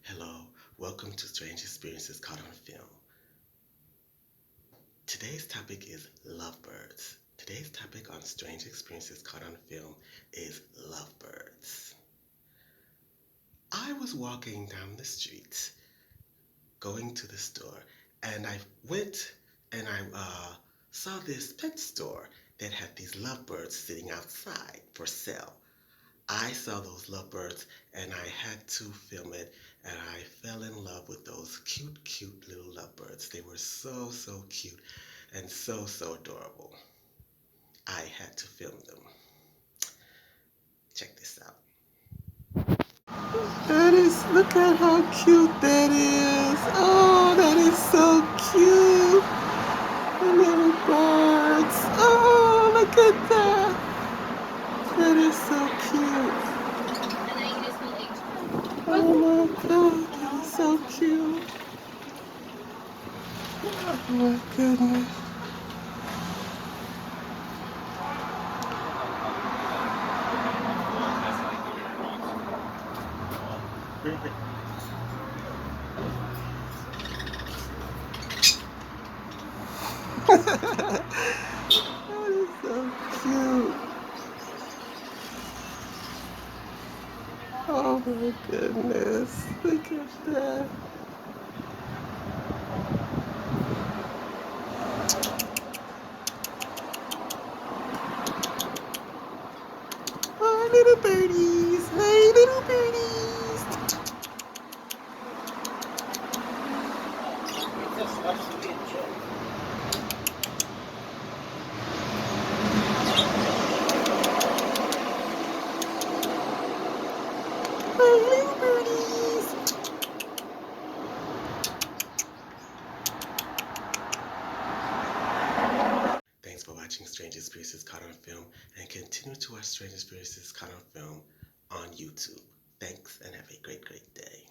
Hello, welcome to Strange Experiences Caught on Film. Today's topic is lovebirds. Today's topic on Strange Experiences Caught on Film is lovebirds. I was walking down the street, going to the store, and I went and I saw this pet store that had these lovebirds sitting outside for sale. I saw those lovebirds and I had to film it, and I fell in love with those cute, cute little lovebirds. They were so, so cute and so, so adorable. I had to film them. Check this out. Look at how cute that is. Oh, that is so cute. The little birds. Oh, look at that. That is so cute. Oh my God, that is so cute. Oh my goodness. That is so cute. Oh my goodness. Look at that. Oh, little birdies. Hey, little birdies. Hey, little birdies. Thanks for watching Strange Experiences Caught on Film, and continue to watch Strange Experiences Caught on Film on YouTube. Thanks and have a great, great day.